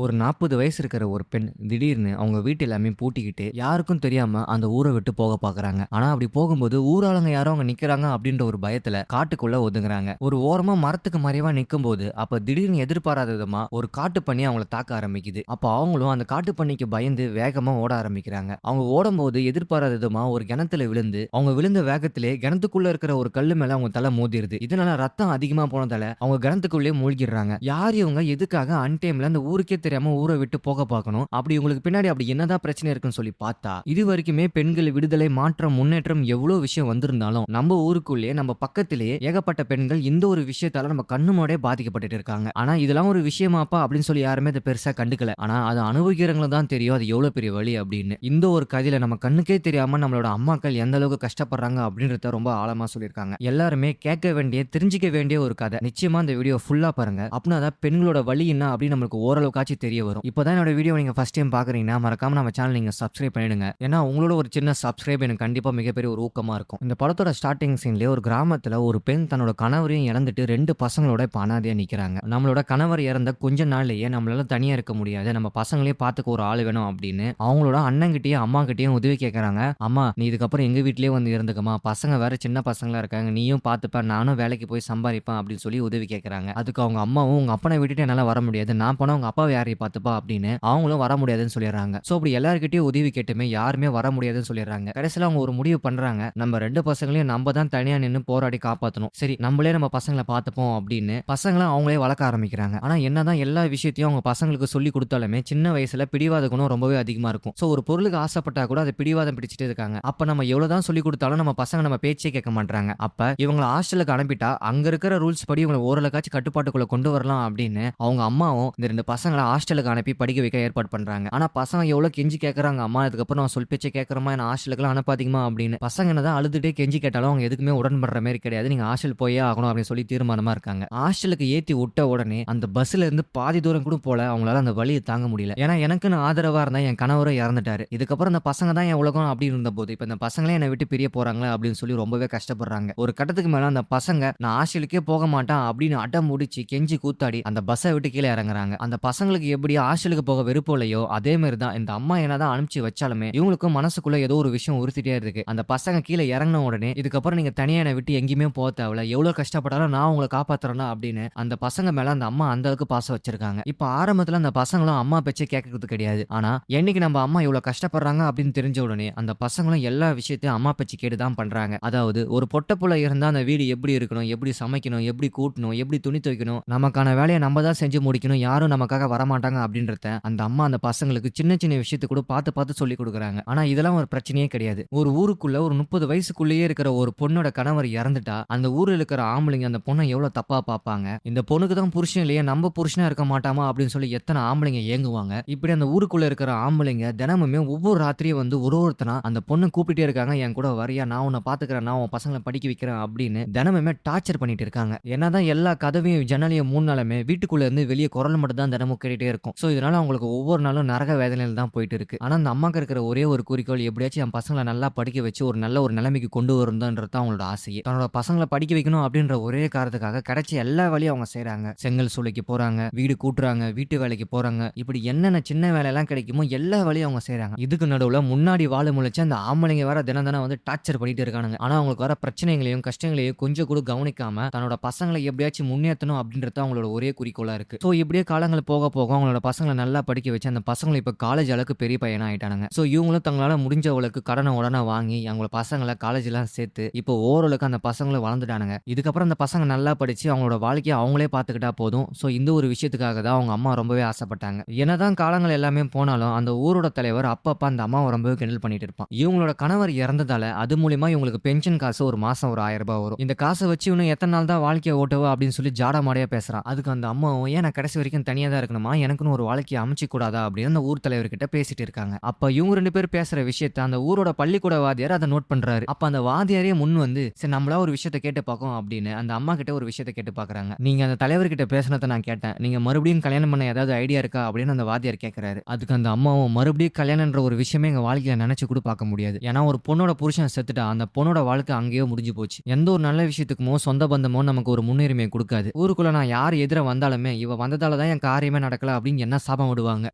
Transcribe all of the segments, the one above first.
ஒரு 40 வயசு இருக்கிற ஒரு பெண் திடீர்னு அவங்க வீட்டு எல்லாமே பூட்டிக்கிட்டு யாருக்கும் தெரியாம அந்த ஊரை விட்டு போக பாக்குறாங்க. ஆனா அப்படி போகும்போது ஊராளுங்க யாரோ அங்க நிக்கிறாங்க அப்படின்ற ஒரு பயத்துல காட்டுக்குள்ள ஒதுங்குறாங்க. ஒரு ஓரமா மரத்துக்கு மறைவா நிக்கும் போது அப்ப திடீர்னு எதிர்பாராத விதமா ஒரு காட்டு பண்ணி அவங்கள தாக்க ஆரம்பிக்குது. அப்ப அவங்களும் அந்த காட்டு பண்ணிக்கு பயந்து வேகமா ஓட ஆரம்பிக்கிறாங்க. அவங்க ஓடும்போது எதிர்பாராத விதமா ஒரு கிணத்துல விழுந்து அவங்க விழுந்த வேகத்திலே கிணத்துக்குள்ள இருக்கிற ஒரு கல்லு மேல அவங்க தலை மோதிருது. இதனால ரத்தம் அதிகமா போனதால அவங்க கிணத்துக்குள்ளே மூழ்கிடுறாங்க. யார் இவங்க எதுக்காக அன்டைம்ல அந்த ஊருக்கே தெரியாம ஊரை விட்டு போக பார்க்கணும். அப்படி உங்களுக்கு பின்னாடி அப்படி என்னதான் பிரச்சனை இருக்குன்னு சொல்லி பார்த்தா, இது வரைக்குமே பெண்கள் விடுதலை, மாற்றம், முன்னேற்றம் எவ்வளவு விஷயம் வந்திருந்தாலும் நம்ம ஊருக்குள்ளேயே நம்ம பக்கத்திலேயே ஏகப்பட்ட பெண்கள் இந்த ஒரு விஷயத்தால நம்ம கண்ணு முன்னாடியே பாதிக்கப்பட்டுட்டு இருக்காங்க. ஆனா இதெல்லாம் ஒரு விஷயமாப்பா அப்படின்னு சொல்லி யாருமே அதை பெருசா கண்டுக்கல. ஆனா அதை அனுபவிக்கிறவங்களுக்கு தான் தெரியும் அது எவ்வளவு பெரிய வழி அப்படின்னு. இந்த ஒரு கதையில நம்ம கண்ணுக்கே தெரியாம நம்மளோட அம்மாக்கள் எந்த அளவுக்கு கஷ்டப்படுறாங்க அப்படின்றத ரொம்ப ஆழமா சொல்லியிருக்காங்க. எல்லாருமே கேட்க வேண்டிய, தெரிஞ்சுக்க வேண்டிய ஒரு கதை. நிச்சயமா இந்த வீடியோ ஃபுல்லா பாருங்க. அப்படின்னா பெண்களோட வழி என்ன அப்படின்னு நம்மளுக்கு ஓரளவுக்காச்சும் தெரிய வரும். இப்போதான் என்னோட வீடியோ நீங்க ஃபர்ஸ்ட் டைம் பாக்குறீங்கன்னா மறக்காம நம்ம சேனல் நீங்க சப்ஸ்கிரைப் பண்ணிடுங்க. ஏன்னா உங்களோட ஒரு சின்ன சப்ஸ்கிரைப் எனக்கு கண்டிப்பா மிகப்பெரிய ஒரு ஊக்கமா இருக்கும். இந்த படத்தோட ஸ்டார்டிங் சீன்லயே ஒரு கிராமத்துல ஒரு பெண் தன்னோட கணவரையும் இழந்துட்டு 2 பசங்களோட இப்ப அனாதையா நிக்கிறாங்க. நம்மளோட கணவர் இறந்த கொஞ்ச நாள்லயே நம்மளால தனியா இருக்க முடியாது. நம்ம பசங்களே பாத்துக்க ஒரு ஆள் வேணும் அப்படின்னு அவங்களோட அண்ணன்கிட்டயும் அம்மா கிட்டயும் உதவி கேட்கறாங்க. அம்மா நீ இதுக்கப்புறம் எங்க வீட்லயே வந்து இருந்துக்கமா, பசங்க வேற சின்ன பசங்களா இருக்காங்க, நீயும் பாத்துப்ப, நானும் வேலைக்கு போய் சம்பாதிப்பேன் அப்படின்னு சொல்லி உதவி கேட்கறாங்க. அதுக்கு அவங்க அம்மாவும் உங்க அப்பனை விட்டுட்டு என்னால வர முடியாது, நான் போனா உங்க அப்பாவை யாரை பாத்துப்பா அப்படின்னு அவங்களும் வர முடியாதுன்னு சொல்லிடுறாங்க. சோ அப்படி எல்லார்கிட்டயும் உதவி கேட்டுமே யாருமே வர முடியாதுன்னு சொல்லிடுறாங்க. கடைசியில அவங்க ஒரு முடிவு பண்றாங்க, நம்ம 2 பசங்களையும் நம்ம தான் தனியா நின்னு போராடி காப்பாத்தணும், சரி நம்மளே நம்ம பசங்களை பாத்துப்போம் அப்படின்னு பசங்களை அவங்களே வளர்க்க ஆரம்பிக்கிறாங்க. ஆனா என்னதான் எல்லா விஷயத்தையும் அவங்க பசங்களுக்கு சொல்லி கொடுத்தாலுமே சின்ன வயசுல பிடிவாத குணம் ரொம்பவே அதிகமா இருக்கும். சோ ஒரு பொருளுக்கு ஆசைப்பட்டா கூட அதை பிடிவாதம் பிடிச்சிட்டே இருக்காங்க. அப்ப நம்ம எவ்வளவுதான் சொல்லி கொடுத்தாலும் நம்ம பசங்க நம்ம பேச்சே கேட்க மாட்டாங்க. அப்ப இவங்களை ஹாஸ்டலுக்கு அனுப்பிட்டா அங்க இருக்கிற ரூல்ஸ் படி இவங்களை ஓரளவுக்காச்சும் கட்டுப்பாட்டுக்குள்ள கொண்டு வரலாம் அப்படின்னு அவங்க அம்மாவும் இந்த 2 பசங்களை ஹாஸ்டலுக்கு அனுப்பி படிக்க வைக்க ஏற்பாடு பண்றாங்க. ஆனா பசங்க எவ்வளவு கெஞ்சி கேட்கறாங்க, அம்மா இதுக்கப்புறம் நான் சொல் பேச்சை கேட்கறமா, என்ன ஹாஸ்டலுக்குலாம் அனுப்பாதீங்கமா அப்படின்னு. பசங்க என்னதான் அழுதுட்டே கெஞ்சி கேட்டாலும் அவங்க எதுக்குமே உடன்படுற மாதிரி கிடையாது. நீங்க ஹாஸ்டல் போயே ஆகணும் அப்படின்னு சொல்லி தீர்மானமா இருக்காங்க. ஹாஸ்டலுக்கு ஏத்தி விட்ட உடனே அந்த பஸ்ல இருந்து பாதி தூரம் கூட போல அவங்களால அந்த வலியை தாங்க முடியல. ஏன்னா எனக்குன்னு ஆதரவா இருந்தா என் கணவரை இறந்துட்டாரு, இதுக்கப்புறம் இந்த பசங்க தான் என் உலகம் அப்படின்னு இருந்த போது இப்ப இந்த பசங்களே என்னை விட்டு பிரிய போறாங்களா அப்படின்னு சொல்லி ரொம்பவே கஷ்டப்படுறாங்க. ஒரு கட்டத்துக்கு மேல அந்த பசங்க நான் ஹாஸ்டலுக்கே போக மாட்டான் அப்படின்னு அடம் முடிச்சு கெஞ்சி கூத்தாடி அந்த பஸ்ஸை விட்டு கீழே இறங்குறாங்க. அந்த பசங்களுக்கு எப்படி ஹாஸ்டலுக்கு போக விருப்பம் இல்லையோ அதே மாதிரி தான் இந்த அம்மா என்னதான் அனுப்பிச்சு வச்சாலுமே இவங்களுக்கும் மனசுக்குள்ள ஏதோ ஒரு விஷயம் உறுத்திட்டே இருக்கு. அந்த பசங்க கீழே இறங்கின உடனே இதுக்கப்புறம் நீங்க தனியா என்னை விட்டு எங்கேயுமே போக தேவையில்ல, எவ்வளவு கஷ்டப்பட்டாலும் நான் உங்களை காப்பாத்துறேன்னா அப்படின்னு அந்த பசங்க மேல அந்த அம்மா அந்த அளவுக்கு பாசம் வச்சிருக்காங்க. இப்ப ஆரம்பத்துல அந்த பசங்களும் அம்மா பேச்சை கேட்கறது கிடையாது. ஆனா என்னைக்கு நம்ம அம்மா இவ்வளவு கஷ்டப்படுறாங்க அப்படின்னு தெரிஞ்ச உடனே அந்த பசங்களும் எல்லா விஷயத்தையும் அம்மா பேச்சு கேட்டுதான் பண்றாங்க. அதாவது ஒரு பொட்ட புள்ள இருந்தா அந்த வீடு எப்படி இருக்கணும், எப்படி சமைக்கணும், எப்படி கூட்டணும், எப்படி துணி துவைக்கணும், நமக்கான வேலையை நம்ம தான் செஞ்சு முடிக்கணும், யாரும் நமக்காக வரமாட்டாங்க அப்படின்றத அந்த அம்மா அந்த பசங்களுக்கு சின்ன சின்ன விஷயத்தை கூட பார்த்து பார்த்து சொல்லி கொடுக்குறாங்க. ஆனா இதெல்லாம் ஒரு பிரச்சனையே கிடையாது. ஒரு ஊருக்குள்ள ஒரு 30 வயசுக்குள்ளேயே இருக்கிற ஒரு பொண்ணோட கணவர் இறந்துட்டா அந்த ஊர்ல இருக்கிற ஆம்பளைங்க அந்த பொண்ணை எவ்வளவு தப்பா பார்ப்பாங்க. இந்த பொண்ணுக்கு தான் புருஷன் இல்லையே, நம்ம புருஷனா இருக்க மாட்டாமா அப்படின்னு சொல்லி எத்தனை ஆம்பளைங்க ஏங்குவாங்க. இப்படி அந்த ஊருக்குள்ள இருக்கிற ஆம்பளைங்க தினமுமே ஒவ்வொரு ராத்திரியும் வந்து ஒருத்தனா அந்த பொண்ணை கூப்பிட்டே இருக்காங்க, என் கூட வரியா, நான் உன்னை பாத்துக்கிறேன், நான் உன் பசங்களை படிக்க வைக்கிறேன் அப்படின்னு தினமுமே டார்ச்சர் பண்ணிட்டு இருக்காங்க. என்னதான் எல்லா கதவையும் ஜன்னலையும் மூணாலுமே வீட்டுக்குள்ள இருந்து வெளியே குரல் மட்டும் தான் தினமும் கேட்டுட்டே இருக்கும். சோ இதனால அவங்களுக்கு ஒவ்வொரு நாளும் நரக வேதனையில தான் போயிட்டு இருக்கு. ஆனா அந்த அம்மாக்கு இருக்கிற ஒரே ஒரு குறிக்கோள் எப்படியாச்சும் என் பசங்களை நல்லா படிக்க வச்சு ஒரு நல்ல ஒரு நிலைமைக்கு கொண்டு வரணும்ன்றது அவங்களோட ஆசையே. தன்னோட பசங்களை படிக்க வைக்கணும் அப்படின்ற ஒரே காரணத்துக்காக கிடைச்ச எல்லா வேலையும் அவங்க செய்யறாங்க. செங்கல் சூளைக்கு போறாங்க, வீடு கூட்டுறாங்க, வீட்டு வேலைக்கு போறாங்க, இப்படி என்னென்ன சின்ன வேலையெல்லாம் கிடைக்குமோ எல்லா வேலையும் அவங்க செய்யறாங்க. இதுக்கு நடுவுல முன்னாடி வாழ முளைச்ச அந்த ஆம்பளைங்க வேற தினம் தினம் வந்து டார்ச்சர் பண்ணிட்டு இருக்கானுங்க. ஆனா அவங்களுக்கு வர பிரச்சனைகளையும் கஷ்டங்களையும் கொஞ்சம் கூட கவனிக்காம தன்னோட பசங்களை எப்படியாச்சும் முன்னேற்றணும் அப்படின்றது அவங்களோட ஒரே குறிக்கோளா இருக்கு. சோ இப்படியே காலங்கள் போக போக அவங்களோட பசங்களை நல்லா படிக்க வச்சு அந்த பசங்களை இப்ப காலேஜ் அளவுக்கு பெரிய பையனா ஆயிட்டானுங்க. சோ இவங்களும் தங்களால முடிஞ்சவளுக்கு கடனை உடனே வாங்கி அவங்களோட பசங்களை காலேஜ் எல்லாம் சேர்த்து இப்போ ஓரளவுக்கு அந்த பசங்களும் வளர்ந்துட்டானுங்க. இதுக்கப்புறம் அந்த பசங்க நல்லா படிச்சு அவங்களோட வாழ்க்கையை அவங்களே பாத்துக்கிட்டா போதும். சோ இந்த ஒரு விஷயத்துக்காக தான் அவங்க அம்மா ரொம்பவே ஆசைப்பட்டாங்க. என்னதான் காலங்கள் எல்லாமே போனாலும் அந்த ஊரோட தலைவர் அப்பப்ப அந்த அம்மாவை ரொம்பவே கிண்டல் பண்ணிட்டு இருப்பான். இவங்களோட கணவர் இறந்ததால அது மூலியமா இவங்களுக்கு பென்ஷன் காசு ஒரு மாசம் ஒரு 1000 ரூபாய் வரும். இந்த காசை வச்சு இன்னும் எத்தனை நாள் தான் வாழ்க்கையை ஓட்டவோ அப்படின்னு சொல்லி ஜாட மாடையா பேசுறான். அதுக்கு அந்த அம்மாவும் ஏன் நான் கடைசி வரைக்கும் தனியா தான் இருக்கணுமா, எனக்குன்னு ஒரு வாழ்க்கையை அமைச்சு கூடாதா அப்படின்னு அந்த ஊர் தலைவர்கிட்ட பேசிட்டு இருக்காங்க. அப்ப இவங்க 2 பேர் பேசுற விஷயத்த அந்த ஊரோட பள்ளிக்கூட வாத்தியார் அதை நோட் பண்றாரு. அப்ப அந்த வாத்தியாரே முன் வந்து சரி நம்மளா ஒரு விஷயத்த கேட்டு பார்க்கும் அப்படின்னு அந்த அம்மா கிட்ட ஒரு விஷயத்த கேட்டு பாக்குறாங்க. நீங்க அந்த தலைவர்கிட்ட பேசினதை நான் கேட்டேன், நீங்க மறுபடியும் கல்யாணம் பண்ண ஏதாவது ஐடியா இருக்கா அப்படின்னு அந்த வாத்தியார் கேட்கிறாரு. அதுக்கு அந்த அம்மாவும் மறுபடியும் கல்யாணம்ன்ற ஒரு விஷயமே எங்க வாழ்க்கையில நினைச்சு கூட பார்க்க முடியாது, ஏன்னா ஒரு பொண்ணோட புருஷன் செத்துட்டா அந்த பொண்ணோட வாழ்க்கை அங்கேயோ முடிஞ்சு போச்சு. எந்த ஒரு நல்ல விஷயத்துக்குமோ சொந்த பந்தமோ நமக்கு ஒரு முன்னுரிமை கொடுக்காது. ஊருக்குள்ள நான் யார் எதிர வந்தாலுமே இவ வந்ததால தான் என் காரியமே நடக்க நடக்கல அப்படின்னு என்ன சாபம் விடுவாங்க.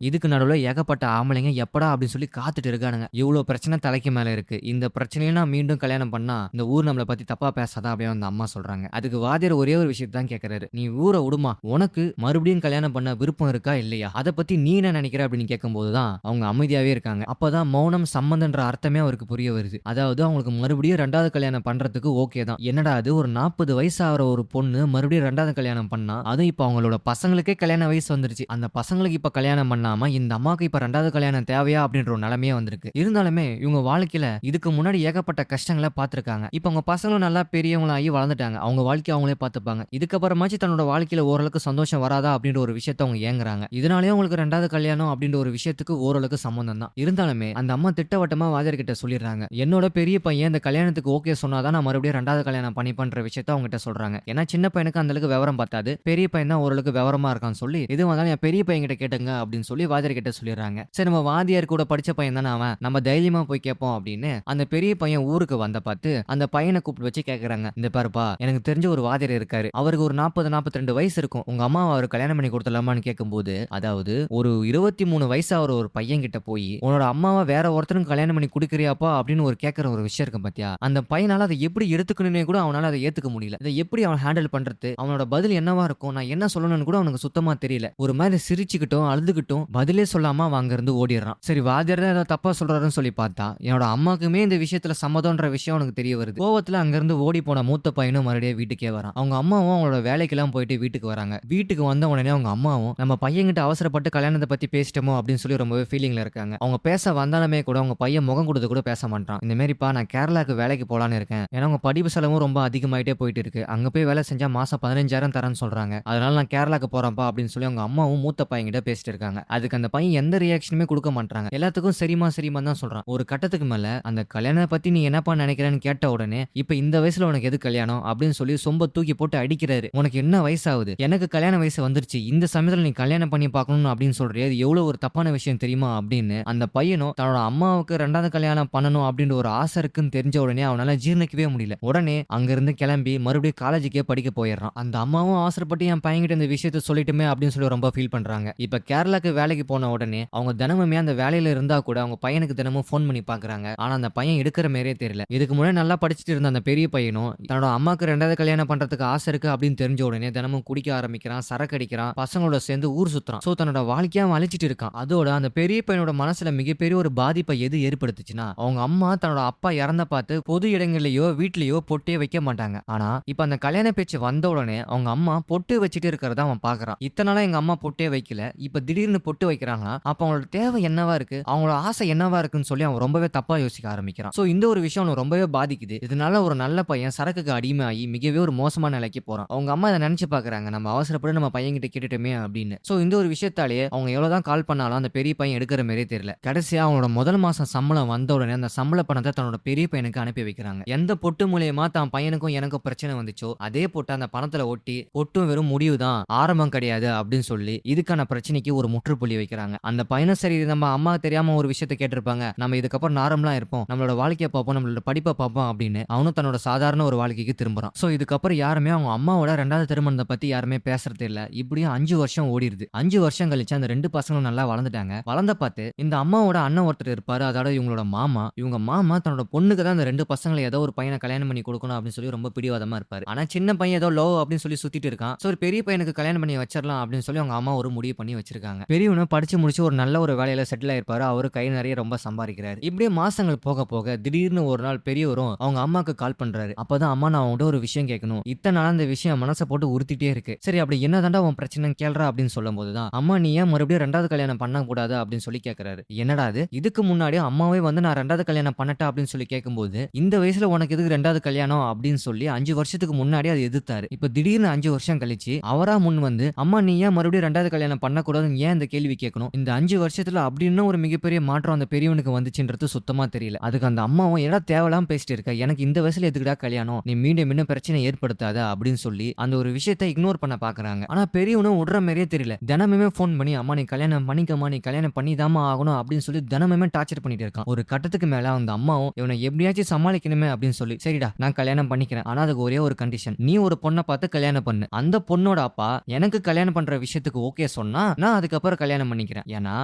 இதுக்கு நடுவுல ஏகப்பட்ட ஆம்பளைங்க எப்படா அப்படின்னு சொல்லி காத்துட்டு இருக்கானுங்க. இவ்ளோ பிரச்சனை தலைக்கு மேல இருக்கு. இந்த பிரச்சனைய நான் மீண்டும் கல்யாணம் பண்ணா, இந்த ஊர் நம்மள பத்தி தப்பா பேசாதா அப்படின்னு அந்த அம்மா சொல்றாங்க. அதுக்கு வாத்தியார் ஒரே ஒரு விஷயத்த தான் கேட்கிறாரு. "நீ ஊர விடுமா. உனக்கு மறுபடியும் கல்யாணம் பண்ண விருப்பம் இருக்கா இல்லையா? அத பத்தி நீ என்ன நினைக்கிற?" அப்படின்னு கேட்கும்போது தான் அவங்க அமைதியாவே இருக்காங்க. அப்பதான் மௌனம் சம்மதம்ன்ற அர்த்தமே அவருக்கு புரிய வருது. அதாவது அவங்களுக்கு மறுபடியும் 2வது கல்யாணம் பண்றதுக்கு ஓகே தான். என்னடா அது ஒரு 40 வயசு ஆகுற ஒரு பொண்ணு மறுபடியும் 2வது கல்யாணம் பண்ணா, அதுவும் இப்ப அவங்களோட பசங்களுக்கே கல்யாண வயசு வந்துருச்சு. அந்த பசங்களுக்கு இப்ப கல்யாணம் பண்ணாம இந்த அம்மாவுக்கு இப்ப 2வது கல்யாணம் தேவையா அப்படின்ற ஒரு நிலைமையே வந்திருக்கு. இருந்தாலுமே இவங்க வாழ்க்கையில இதுக்கு முன்னாடி ஏகப்பட்ட கஷ்டங்களை பார்த்திருக்காங்க. இப்ப அவங்க பசங்களும் நல்லா பெரியவங்களாகி வளர்ந்துட்டாங்க. அவங்க வாழ்க்கைய அவங்களே பார்த்துப்பாங்க. இதுக்கப்புறமாச்சும் தன்னோட வாழ்க்கையில ஓரளவுக்கு சந்தோஷம் வராதா அப்படின்ற ஒரு விஷயத்த அவங்க ஏங்குறாங்க. இதனாலேயே உங்களுக்கு 2வது கல்யாணம் அப்படின்ற ஒரு விஷயத்துக்கு ஓரளவுக்கு சம்மந்தம் தான். இருந்தாலுமே அந்த அம்மா திட்டவட்டமா வாத்தியார் கிட்ட சொல்லிடுறாங்க. என்னோட பெரிய பையன் இந்த கல்யாணத்துக்கு ஓகே சொன்னாதான் நான் மறுபடியும் 2வது கல்யாணம் பண்ணிப்பேன்ற விஷயத்த அவங்க கிட்ட சொல்றாங்க. ஏன்னா சின்ன பையனுக்கு அந்த அளவுக்கு விவரம் பத்தாது. பெரிய பையன் தான் ஓரளவுக்கு விவரமா இருக்கான்னு சொல்லி எது வந்தாலும் என் பெரிய பையன் கிட்ட கேட்டுங்க அப்படின்னு சொல்லி வாத்தியார் கிட்ட சொல்லிடுறாங்க. சரி நம்ம வாத்தியார் கூட படிச்ச பையன் தானே அவன், நம்ம தைரியமா போய் கேட்போம் அப்படின்னு அந்த பெரிய பையன் ஊருக்கு வந்த பார்த்து அந்த பையனை கூப்பிட்டு வச்சு கேக்குறாங்க. இந்த பாருப்பா, எனக்கு தெரிஞ்ச ஒரு வாத்தியார் இருக்காரு. அவருக்கு ஒரு 40 42 வயசு இருக்கும். உங்க அம்மாவை அவர் கல்யாணம் பண்ணி கொடுத்துடலாமான்னு கேட்கும்போது, அதாவது ஒரு 23 வயசு ஆகிற ஒரு பையன் கிட்ட போய் உன்னோட அம்மாவை வேற ஒருத்தருக்கு கல்யாணம் பண்ணி கொடுக்குறியாப்பா அப்படின்னு ஒரு கேட்கிற ஒரு விஷயம் இருக்கு பாத்தியா, அந்த பையனால அதை எப்படி எடுத்துக்கணும்னே கூட அவனால அதை ஏத்துக்க முடியல. இதை எப்படி அவன் ஹேண்டில் பண்றது, அவனோட பதில் என்னவா இருக்கும், நான் என்ன சொல்லணும்னு கூட அவனுக்கு சுத்தமா தெரியல. ஒரு மாதிரி சிரிச்சுக்கிட்டும் அழுதுகிட்டும் பதிலே சொல்லாம அவன் அங்க இருந்து ஓடிடுறான். சரி வாத்தியார் தான் ஏதோ தப்பா சொல்றாருன்னு சொல்லி பார்த்தா என்னோட அம்மாக்குமே இந்த விஷயத்துல சம்மதம்ன்ற விஷயம் அவனுக்கு தெரிய வருது. கோவத்துல அங்க இருந்து ஓடி போன மூத்த பையனும் மறுபடியும் வீட்டுக்கே வரான். அவங்க அம்மாவும் அவங்களோட வேலைக்கெல்லாம் போயிட்டு வீட்டுக்கு வராங்க. வீட்டுக்கு வந்த உடனே அவங்க அம்மாவும் நம்ம பையன்கிட்ட அவசரப்பட்டு கல்யாணத்தை பத்தி பேசிட்டோமோ அப்படின்னு சொல்லி ரொம்பவே ஃபீலிங்ல இருக்காங்க. அவங்க பேச வந்தாலுமே கூட அவங்க பையன் முகம் கொடுத்து கூட பேச மாட்டான். இந்த மாதிரிப்பா நான் கேரளாக்கு வேலைக்கு போலான்னு இருக்கேன். ஏன்னா உங்க படிப்பு செலவும் ரொம்ப அதிகமாயிட்டே போயிட்டு இருக்கு. அங்க போய் வேலை செஞ்சா மாசம் 15,000 தரேன்னு சொல்றாங்க. அதனால நான் கேரளாக்கு போறேன்ப்பா அப்படின்னு சொல்லி அவங்க அம்மாவும் மூத்த பையன் கிட்ட பேசிட்டு இருக்காங்க. அதுக்கு அந்த பையன் எந்த ரியாக்ஷனுமே கொடுக்க மாட்டாங்க. எல்லாத்துக்கும் சரிமா சரிமா தான் சொல்றான். ஒரு கட்டத்துக்கு மேல அந்த கல்யாணத்தை பத்தி நீ என்னப்பா நினைக்கிறேன்னு கேட்ட உடனே இப்ப இந்த வயசுல உனக்கு எது கல்யாணம் அப்படின்னு சொல்லி சொம்ப தூக்கி போட்டு அடிக்கிறாரு. உனக்கு என்ன வயசாகுது, எனக்கு கல்யாண வயசு வந்துருச்சு, இந்த சமயத்துல நீ கல்யாணம் பண்ணி பார்க்கணும் அப்படின்னு சொல்றியா, இது எவ்வளவு ஒரு தப்பான விஷயம் தெரியுமா அப்படின்னு அந்த பையனும் தன்னோட அம்மாவுக்கு 2வது கல்யாணம் பண்ணணும் அப்படின்ற ஒரு ஆசை இருக்குன்னு தெரிஞ்ச உடனே அவனால ஜீர்ணிக்கவே முடியல. உடனே அங்க இருந்து கிளம்பி மறுபடியும் காலேஜுக்கே படிக்க போயிடுறான். அந்த அம்மாவும் அவசரப்பட்டு என் பையன்கிட்ட இந்த விஷயத்த சொல்லிட்டுமே அப்படின்னு சொல்லி ரொம்ப ஃபீல் பண்றாங்க. இப்ப கேரளாக்கு வேலைக்கு போன உடனே அவங்க தினமுமே அந்த வேலையில இருந்தா கூட அவங்க பையனுக்கு தினமும் ஃபோன் பண்ணி பாக்குறாங்க. ஆனா அந்த பையன் எடுக்கிற மாதிரியே தெரியல. இதுக்கு முன்னாடி நல்லா படிச்சுட்டு இருந்த அந்த பெரிய பையனும் தன்னோட அம்மாக்கு 2வது கல்யாணம் பண்றதுக்கு ஆசை இருக்கு அப்படின்னு தெரிஞ்ச உடனே தினமும் குடிக்க ஆரம்பிக்கிறான், சரக்கு அடிக்கிறான், பசங்களோட சேர்ந்து ஊர் சுத்துறான். சோ தன்னோட வாழ்க்கையா அழிச்சிட்டு இருக்கான். அதோட அந்த பெரிய பையனோட மனசுல மிகப்பெரிய ஒரு பாதிப்பை எது ஏற்படுத்துச்சுன்னா, அவங்க அம்மா தன்னோட அப்பா இறந்த பார்த்து பொது இடங்கள்லயோ வீட்லயோ பொட்டே வைக்க மாட்டாங்க. ஆனா இப்ப அந்த கல்யாண பேச்சு வந்த உடனே அவங்க அம்மா பொட்டு வச்சுட்டு இருக்கிறத அவன் பாக்குறான். இத்தனை நாளா எங்க அம்மா பொட்டே வைக்கல, இப்ப திடீர்னு பொட்டு வைக்கிறாங்கன்னா அப்ப அவங்களோட தேவை என்னவா இருக்கு, அவங்களோட ஆசை என்னவா இருக்குன்னு சொல்லி அவன் ரொம்பவே தப்பா யோசிக்க ஆரம்பிக்கிறான். சோ இந்த ஒரு விஷயம் அவனுக்கு ரொம்பவே பாதிக்குது. இதனால ஒரு நல்ல பையன் சரக்குக்கு அடிமையாகி மிகவே ஒரு மோசமான நிலைக்கு போறான். அவங்க அம்மா இதை நினைச்சு பாக்குறாங்க, நம்ம அவசரப்பட்டு நம்ம பையன் கிட்ட கேட்டுட்டோமே அப்படின்னு. சோ இந்த ஒரு விஷயத்தாலேயே அவங்க எவ்வளவுதான் கால் பண்ணாலும் அந்த பெரிய பையன் எடுக்கிற மாதிரியே தெரியல. கடைசியா அவங்களோட முதல் மாசம் சம்பளம் வந்த உடனே அந்த சம்பள பணத்தை தன்னோட பெரிய பையனுக்கு அனுப்பி வைக்கிறாங்க. எந்த பொட்டு மூலியமா தான் பையனுக்கும் எனக்கும் பிரச்சனை வந்துச்சோ அதே பொட்டு அந்த பணத்துல ஒட்டி, பொட்டும் வெறும் முடிவுதான், ஆரம்பம் கிடையாது அப்படின்னு சொல்லி இதுக்கான பிரச்சனைக்கு ஒரு முற்றுப்புள்ளி வைக்கிறாங்க. அந்த பையனும் சரி நம்ம அம்மா தெரியாம ஒரு விஷயத்தை கேட்டிருப்பாங்க, நம்ம இதுக்கப்புறம் நார்மலா இருப்போம், நம்மளோட வாழ்க்கையை பார்ப்போம், நம்மளோட படிப்பை பார்ப்போம் அப்படின்னு அவனும் தன்னோட சாதாரண ஒரு வாழ்க்கைக்கு திரும்புறான். சோ இதுக்கப்புறம் யாருமே அவங்க அம்மாவோட 2வது திருமணத்தை பத்தி யாருமே பேசுறது இல்ல. இப்படியும் 5 வருஷம் ஓடிடுது. 5 வருஷம் கழிச்சு அந்த 2 பசங்களும் நல்லா வளர்ந்துட்டாங்க. வளர்ந்த பார்த்து இந்த அம்மாவோட அண்ணன் ஒருத்தர் இருப்பாரு, அதோட இவங்களோட மாமா. இவங்க மாமா தன்னோட பொண்ணுக்கு தான் அந்த 2 பசங்களை ஏதோ ஒரு பையனை கல்யாணம் பண்ணி கொடுக்கணும் அப்படின்னு சொல்லி ரொம்ப பிடிவாதமா இருப்பாரு. ஆனா சின்ன பையன் ஏதோ லவ் அப்படின்னு சொல்லி சுத்திட்டு இருக்கான். சோ ஒரு பெரிய பையனுக்கு கல்யாணம் பண்ணி வச்சிடலாம் அப்படின்னு சொல்லி அவங்க அம்மா ஒரு முடிவு பண்ணி வச்சிருக்காங்க. பெரியவனும் படிச்சு முடிச்சு ஒரு நல்ல ஒரு வேலையில செட்டில் ஆயிருப்பாரு. அவரு கை நிறைய ரொம்ப சம்பாதிக்கிறாரு. இப்படியே மாசங்கள் போக போக திடீர்னு ஒரு நாள் பெரியவரும் அவங்க அம்மாக்கு கால் பண்றாரு. அப்பதான் அம்மா நான் அவங்ககிட்ட ஒரு விஷயம் கேட்கணும், இத்தனை நாள் அந்த விஷயம் மனசை போட்டு உறுத்திட்டே இருக்கு, சரி அப்படி என்னதாண்டா உன் பிரச்சனை கேள்றா அப்படின்னு சொல்லும் போதுதான் அம்மா நீ ஏன் மறுபடியும் 2வது கல்யாணம் பண்ண கூடாது அப்படின்னு சொல்லி கேட்கிறாரு. என்னடா அது, இதுக்கு முன்னாடி அம்மாவே வந்து நான் 2வது கல்யாணம் பண்ணட்டா அப்படின்னு சொல்லி கேட்கும்போது இந்த வயசுல உனக்கு எதுக்கு 2வது கல்யாணம் அப்படின்னு சொல்லி 5 வருஷத்துக்கு முன்னாடி அது எதிர்த்தாரு. இப்ப திடீர்னு 5 வருஷம் கழிச்சு அவரா முன் வந்து அம்மா நீ ஏன் மறுபடியும் 2வது கல்யாணம் பண்ணக்கூடாதுன்னு ஏன் இந்த கேள்வி கேட்கணும், இந்த 5 வருஷத்துல அப்படின்னு ஒரு மிகப்பெரிய மாற்றம் அந்த பெரியவனுக்கு வந்துச்சுன்றது சுத்தமா தெரியல. அதுக்கு அந்த அம்மாவும் ஏடா தேவலாம் பேசிட்டு இருக்க, எனக்கு இந்த வயசுல எதுக்குடா கல்யாணம், நீ மீண்டும் மீண்டும் பிரச்சனை ஏற்படுத்தாத அப்படின்னு சொல்லி அந்த ஒரு விஷயத்தை இக்னோர் பண்ண பாக்குறாங்க. ஆனா பெரியவனும் விடுற மாதிரியே தெரியல. தினமுமே போன் பண்ணி அம்மா நீ கல்யாணம் பண்ணிக்கமா, நீ கல்யாணம் பண்ணிதாமா ஆகணும் அப்படின்னு சொல்லி தினமுமே டார்ச்சர் பண்ணிட்டு இருக்கான். ஒரு கட்டத்துக்கு மேல அந்த அம்மாவும் இவனை எப்படியாச்சும் சமாளிக்கணுமே அப்படின்னு சொல்லி சரிடா நான் கல்யாணம் பண்ணிக்கிறேன், ஆனா அதுக்கு ஒரே ஒரு கண்டிஷன், நீ ஒரு பொண்ணை பார்த்து கல்யாணம் பண்ணு, அந்த பொண்ணோட அப்பா எனக்கு கல்யாணம் பண்ற விஷயத்துக்கு ஓகே ஓகே சொன்னா நான் அதுக்கப்புறம் கல்யாணம் பண்ணிக்கிறேன். ஏன்னா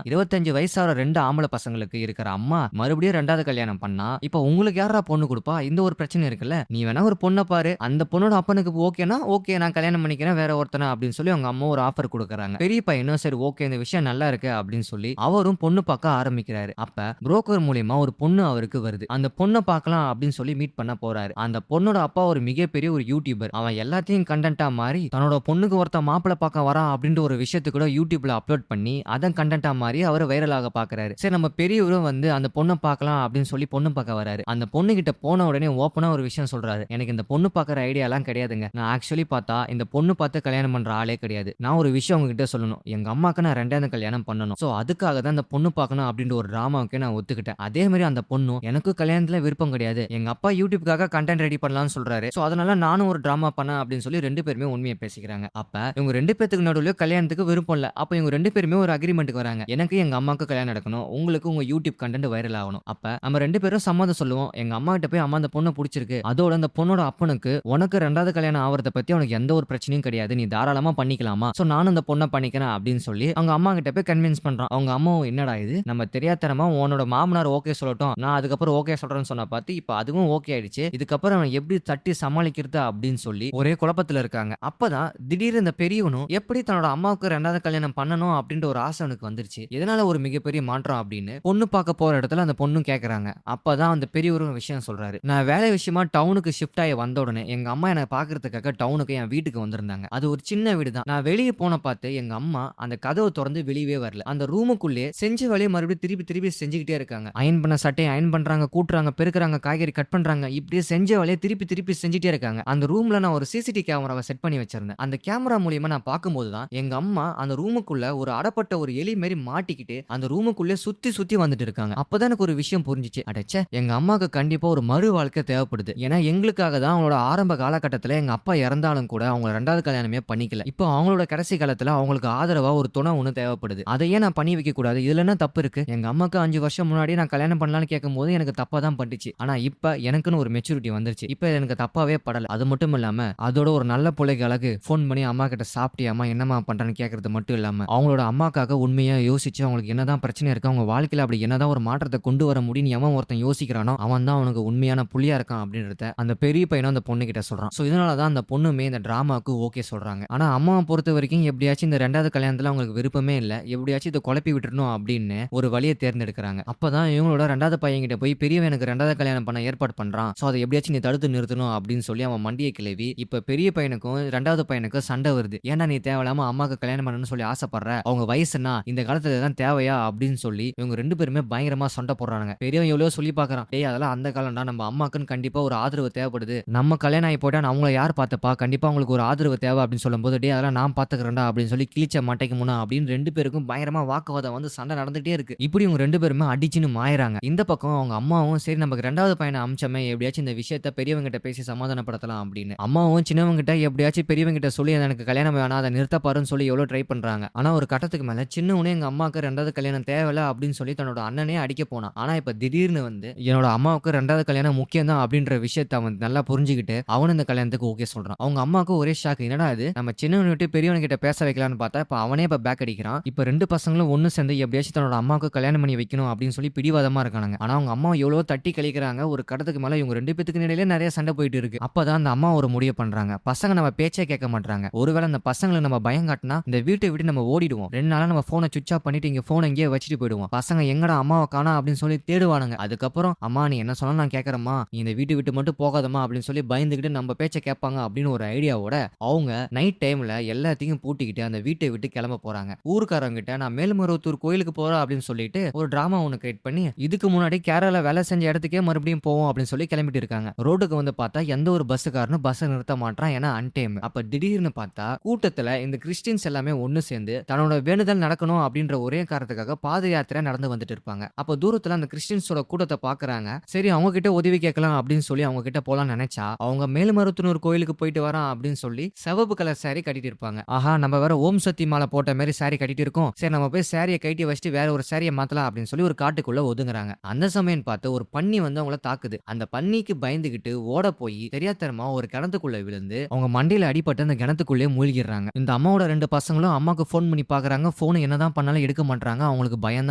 25 வயசாகிற 2 ஆம்பள பசங்களுக்கு இருக்கிற அம்மா மறுபடியும் 2வது கல்யாணம் பண்ணா, இப்ப உங்களுக்கு யார்றா பொண்ணு குடுப்பா? இந்த ஒரு பிரச்சனை இருக்குல்ல. நீ வேணா ஒரு பொண்ண பாரு. அந்த பொண்ணோட அப்பனுக்கு ஓகேன்னா, ஓகே நான் கல்யாணம் பண்ணிக்கிறேன் வேற ஒருத்தன அப்படின்னு சொல்லி அவங்க அம்மா ஒரு ஆஃபர் குடுக்குறாங்க. பெரிய பையனும் சரி ஓகே இந்த விஷயம் நல்லா இருக்கு அப்படின்னு சொல்லி அவரும் பொண்ணு பார்க்க ஆரம்பிக்கிறாரு. அப்ப புரோக்கர் மூலியமா ஒரு பொண்ணு அவருக்கு வருது. அந்த பொண்ண பார்க்கலாம் அப்படின்னு சொல்லி மீட் பண்ண போறாரு. அந்த பொண்ணோட அப்பா ஒரு மிகப்பெரிய ஒரு யூடியூபர். அவன் எல்லாத்தையும் கண்டென்ட்டா மாறி தன்னோட பொண்ணுக்கு ஒருத்தன் மாப்பிள்ளை பார்க்க வரான் அப்படின்ற ஒரு விஷயத்தை கூட யூடியூப்ல அப்லோட் பண்ணி அதன் கண்டென்ட்டா மாறி அவர் வைரலாக பார்க்கறாரு. சரி நம்ம பெரியவரும் வந்து அந்த பொண்ண பார்க்கலாம் அப்படின்னு சொல்லி பொண்ணு பார்க்க வராரு. அந்த பொண்ணு கிட்ட போன உடனே ஓப்பனா ஒரு விஷயம் சொல்றாரு. எனக்கு இந்த பொண்ணு பார்க்கற ஐடியாலாம் கிடையாதுங்க. நான் ஆக்சுவலி பார்த்தா இந்த பொண்ணு பார்த்து கல்யாணம் பண்ற ஆளே கிடையாது. நான் ஒரு விஷயம் உங்ககிட்ட சொல்லணும். எங்க அம்மாக்கு நான் 2வது கல்யாணம் பண்ணணும். சோ அதுக்காக தான் இந்த பொண்ணு பார்க்கணும் அப்படின்ற ஒரு டிராமாவுக்கு நான் ஒத்துக்கிட்டேன். அதே மாதிரி அந்த பொண்ணும் எனக்கு கல்யாணத்துல விருப்பம் கிடையாது. எங்க அப்பா யூடியூப்காக கண்டென்ட் ரெடி பண்ணலாம்னு சொல்றாரு. சோ அதனால நானும் ஒரு டிராமா பண்ணேன் அப்படின்னு சொல்லி 2 பேருமே உண்மையை பேசிக்கிறாங்க. அப்ப இவங்க 2 பேத்துக்கு நடுவுல கல்யாணத்துக்கு விருப்பம் இல்ல. அப்ப இவங்க 2 பேருமே ஒரு அக்ரிமெண்ட்க்கு வராங்க. எனக்கு எங்க அம்மாக்கு கல்யாணம் நடக்கணும். உங்களுக்கு உங்க யூடியூப் கண்டென்ட் வைரல் ஆகணும். அப்ப நம்ம 2 பேரும் சம்மதம் சொல்லுவோம். எங்க அம்மா கிட்ட போய் அம்மா அந்த பொண்ணு பிடிச்சிருக்கு. அதோட அந்த பொண்ணோட அப்பனுக்கு உனக்கு 2வது கல்யாணம் ஆவறத பத்தி அவனுக்கு எந்த ஒரு பிரச்சனையும் கிடையாது. நீ தாராளமா பண்ணிக்கலாமா? சோ நானும் அந்த பொண்ண பண்ணிக்கிறேன் அப்படின்னு சொல்லி அவங்க அம்மா கிட்ட போய் கன்வின்ஸ் பண்றான். அவங்க அம்மாவும் என்னடா இது நம்ம தெரியாதனமா உன்னோட மாமனார் ஓகே சொல்லட்டும். நான் அதுக்கப்புறம் ஓகே சொல்றேன்னு சொன்ன பார்த்து இப்ப அதுவும் ஓகே ஆயிடுச்சு. இதுக்கப்புறம் அவன் எப்படி தட்டி சமாளிக்கிறது அப்படின்னு சொல்லி ஒரே குழப்பத்துல இருக்காங்க. அப்பதான் திடீர்னு இந்த பெரியவனும் எப்படி தன்னோட அம்மாவுக்கு 2வது கல்யாணம் பண்ணணும் அப்படின்ற ஒரு ஆசை அவனுக்கு வந்துருச்சு. இதனால ஒரு மிகப்பெரிய மாற்றம் அப்படின்னு பொண்ணு பார்க்க போற இடத்துல அந்த பொண்ணும் கேக்குறாங்க. அப்பதான் அந்த பெரியவரும் விஷயம் சொல்றாரு. நான் வேலை விஷயமா டவுனுக்கு ஷிஃப்ட் ஆகி வந்த உடனே எங்க அம்மா என்னை பாக்குறதுக்காக டவுனுக்கு என் வீட்டுக்கு வந்திருந்தாங்க. அது ஒரு சின்ன வீடு தான். நான் வெளியே போன பார்த்து எங்க அம்மா அந்த கதவை திறந்து வெளியவே வரல. அந்த ரூமுக்குள்ளே செஞ்ச வேலையை மறுபடியும் திருப்பி திருப்பி செஞ்சுக்கிட்டே இருக்காங்க. அயன் பண்ண சட்டையை அயன் பண்றாங்க, கூட்டுறாங்க, பெருக்குறாங்க, காய்கறி கட் பண்றாங்க. இப்படியே செஞ்ச வேலையை திருப்பி திருப்பி செஞ்சுட்டே இருக்காங்க. அந்த ரூம்ல நான் ஒரு சிசிடிவி கேமராவை செட் பண்ணி வச்சிருந்தேன். அந்த கேமரா மூலியமா நான் பார்க்கும்போது தான் எங்க அம்மா அந்த ரூமுக்குள்ள ஒரு அடப்பட்ட ஒரு எலி மாதிரி மாட்டிக்கிட்டு அந்த ரூமுக்குள்ளே சுத்தி சுத்தி வந்துட்டு இருக்காங்க. அப்பதான் எனக்கு ஒரு விஷயம் புரிஞ்சிச்சு. அடச்சே எங்க அம்மாவுக்கு கண்டிப்பா ஒரு மறு வாழ்க்கை தேவைப்படுது. ஏன்னா எங்களுக்காக தான் அவங்களோட ஆரம்ப காலகட்டத்துல எங்க அப்பா இறந்தாலும் கூட அவங்க 2வது கல்யாணமே பண்ணிக்கல. இப்போ அவங்களோட கடைசி காலத்துல அவங்களுக்கு ஆதரவா ஒரு துணை ஒண்ணு தேவைப்படுது. அதையே நான் பண்ணி வைக்க கூடாது. இதுல என்ன தப்பு இருக்கு? எங்க அம்மாக்கு 5 வருஷம் முன்னாடி நான் கல்யாணம் பண்ணலாம்னு கேட்கும்போது எனக்கு தப்பா தான் பட்டுச்சு. ஆனா இப்ப எனக்குன்னு ஒரு மெச்சூரிட்டி வந்துருச்சு. இப்ப எனக்கு தப்பாவே படல. அது மட்டும் இல்லாம அதோட ஒரு நல்ல பிள்ளைக்கு அழகு ஃபோன் பண்ணி அம்மா கிட்ட சாப்பிட்டியாமா என்னமா பண்றேன்னு கேட்கறது மட்டும் இல்லாம அவங்களோட அம்மாக்காக உண்மையா யோசிச்சு அவங்களுக்கு என்னதான் பிரச்சனை இருக்கு, அவங்க வாழ்க்கையில அப்படி என்னதான் ஒரு மாற்றத்தை கொண்டு வர முடியும் எவன் ஒருத்தன் யோசிக்கிறானோ அவன் தான் அவனுக்கு உண்மையான புள்ளியா இருக்கான் அப்படின்றத அந்த பெரிய பையனும் அந்த பொண்ணு கிட்ட சொல்றான். சோ இதனாலதான் அந்த பொண்ணுமே இந்த டிராமாவுக்கு ஓகே சொல்றாங்க. ஆனா அம்மாவை பொறுத்த வரைக்கும் எப்படியாச்சும் இந்த 2வது கல்யாணத்துல அவங்களுக்கு விருப்பமே இல்ல. எப்படியாச்சும் இதை குழப்பி விட்டுறணும் அப்படின்னு ஒரு வழியை தேர்ந்தெடுக்கிறாங்க. அப்பதான் இவங்களோட 2வது பையன் கிட்ட போய் பெரியவன் எனக்கு 2வது கல்யாணம் பண்ண ஏற்பாடு பண்றான். சோ அதை எப்படியாச்சும் நீ தடுத்து நிறுத்தணும் அப்படின்னு சொல்லி அவன் மண்டியை கிளவி இப்ப பெரிய பையனுக்கும் 2வது பையனுக்கும் சண்டை வருது. ஏன்னா நீ தேவையில்லாம அம்மாக்கு கல்யாணம் பண்ணணும்னு சொல்லி ஆசைப்படுற, அவங்க வயசுனா இந்த காலத்துல தான் தேவையா அப்படின்னு சொல்லி இவங்க 2 பேருமே பயங்கரமா சண்டை போடுறாங்க. பெரியவன் எவ்வளவு சொல்லி பாக்குறான். ஏய் அதெல்லாம் அந்த காலம்டா, நம்ம அம்மாக்குன்னு கண்டிப்பா ஒரு ஆதரவு தேவைப்படுது. நம்ம கல்யாணம் ஆகி போட்டா அவங்கள யார் பார்த்தப்பா, கண்டிப்பா அவங்களுக்கு ஒரு ஆதரவு தேவை அப்படின்னு சொல்லும்போது டே அதெல்லாம் நான் பாத்துக்கிறேன்டா அப்படின்னு சொல்லி கிழிச்ச மாட்டைக்கு முன்னா அப்படின்னு 2 பேருக்கும் பயங்கரமா வாக்குவாதம் வந்து சண்டை நடந்துட்டே இருக்கு. இப்படி இவங்க 2 பேருமே அடிச்சுன்னு மாயறாங்க. இந்த பக்கம் அவங்க அம்மாவும் சரி நமக்கு 2வது பையனை அமிச்சமே எப்படியாச்சும் இந்த விஷயத்த பெரியவங்க கிட்ட பேசி சமாதானப்படுத்தலாம் அப்படின்னு அம்மாவும் சின்னவங்க கிட்ட எப்படியாச்சும் பெரியவங்க கிட்ட சொல்லி எனக்கு கல்யாணம் வேணாம் அதை நிறுத்த பாருன்னு சொல்லி எவ்வளவு ட்ரை பண்றாங்க. ஆனா ஒரு கட்டத்துக்கு மேல சின்னவனே எங்க அம்மாவுக்கு 2வது கல்யாணம் தேவையில்ல அப்படின்னு சொல்லி தன்னோட அண்ணனே அடிக்க போனான். ஆனா இப்ப திடீர்னு வந்து என்னோட அம்மாவுக்கு 2வது கல்யாணம் முக்கியம் தான் அப்படின்ற விஷயத்தை அவன் நல்லா புரிஞ்சுக்கிட்டு அவன் இந்த கல்யாணத்துக்கு ஓகே சொல்றான். அவங்க அம்மாவுக்கு ஒரே ஷாக். என்னடா இது நம்ம சின்னவனை விட்டு பெரியவன் கிட்ட பேச வைக்கலாம்னு பார்த்தா இப்ப அவனே இப்ப பேக் அடிக்கிறான். இப்ப 2 பசங்களும் ஒண்ணு சேர்ந்து எப்படியாச்சும் தன்னோட அம்மாவுக்கு கல்யாணம் பண்ணி வைக்கணும் அப்படின்னு சொல்லி பிடிவாதமா இருக்காங்க. ஆனா அவங்க அம்மா எவ்வளவோ தட்டி கழிக்கிறாங்க. ஒரு கடத்துக்கு மேல இவங்க 2 பேத்துக்கு இடையில நிறைய சண்டை போயிட்டு இருக்கு. அப்பதான் அந்த அம்மா ஒரு முடிவு பண்றாங்க. பசங்க நம்ம பேச்சே கேட்க மாட்டாங்க. ஒருவேளை அந்த பசங்களுக்கு நம்ம பயம் காட்டினா இந்த வீட்டை விட்டு நம்ம ஓடிடுவோம். 2 நாளா நம்ம போனை சுவிட்ச் ஆஃப் பண்ணிட்டு இங்க போனை எங்கேயே வச்சுட்டு போயிடுவோம். பசங்க எங்கடா அம்மாவை காணா அப்படின்னு சொல்லி தேடுவானுங்க. அதுக்கப்புறம் அம்மா நீ என்ன சொன்னா நான் கேட்கறேம்மா, நீ இந்த வீட்டை விட்டு மட்டும் போகாதம்மா அப்படின்னு சொல்லி பயந்துகிட்டு நம்ம பேச்சை கேட்பாங்க அப்படின்னு ஒரு ஐடியாவோட அவங்க நைட் டைம்ல எல்லாத்தையும் பூட்டிக்கிட்டு அந்த வீட்டை விட்டு கிளம்ப போறாங்க. ஊருக்காரங்க கிட்ட நான் மேல்மருவத்தூர் கோயிலுக்கு போறேன் அப்படின்னு சொல்லிட்டு ஒரு டிராமா ஒன்று கிரியேட் பண்ணி இதுக்கு முன்னாடி கேரளா வேலை செஞ்ச இடத்துக்கே மறுபடியும் போவோம் அப்படின்னு சொல்லி கிளம்பிட்டு இருக்காங்க. ரோடுக்கு வந்து பார்த்தா எந்த ஒரு பஸ்ஸுக்காரனும் பஸ் நிறுத்த மாட்டான், ஏன்னா அன்டைம். அப்ப திடீர்னு பார்த்தா கூட்டத்துல இந்த கிறிஸ்டியன்ஸ் எல்லாமே ஒண்ணு சேர்ந்து தன்னோட வேண்டுதல் நடக்கணும் அப்படின்ற ஒரே காரணத்துக்காக பாத யாத்திரை நடந்து வந்துட்டு இருப்பாங்க. அப்ப தூரத்துல அந்த கிறிஸ்டியன்ஸோட கூட்டத்தை பாக்குறாங்க. சரி அவங்க கிட்ட உதவி கேட்கலாம் அப்படின்னு சொல்லி அவங்க கிட்ட போலாம்னு நினைச்சா அவங்க மேல்மருவத்தூர் கோயிலுக்கு போயிட்டு வரான் அப்படின்னு சொல்லி சிவப்பு கலர் சாரி கட்டிட்டு இருப்பாங்க. ஆஹா நம்ம வேற ஓம் சக்தி மாலை போட்ட மாதிரி சாரி கட்டிட்டு இருக்கோம். சரி நம்ம போய் சாரியை கட்டி வச்சுட்டு வேற ஒரு சாரியை மாத்தலாம் அப்படின்னு சொல்லி ஒரு காட்டுக்குள்ள ஒதுங்குறாங்க. அந்த சமயம் பார்த்து ஒரு பன்னி வந்து அவங்கள தாக்குது. அந்த பன்னிக்கு பயந்துகிட்டு ஓட போய் தெரியாதனமா ஒரு கிணத்துக்குள்ள விழுந்து அவங்க மண்டையில அடிபட்டு அந்த கிணத்துக்குள்ளே மூழ்கிடுறாங்க. இந்த அம்மாவோட 2 பசங்களும் பசங்களும் அம்மாக்கு ஃபோன் பண்ணி பார்க்குறாங்க. ஃபோன் என்னதான் பண்ணாலும் எடுக்க மாட்றாங்க. அவங்களுக்கு பயம்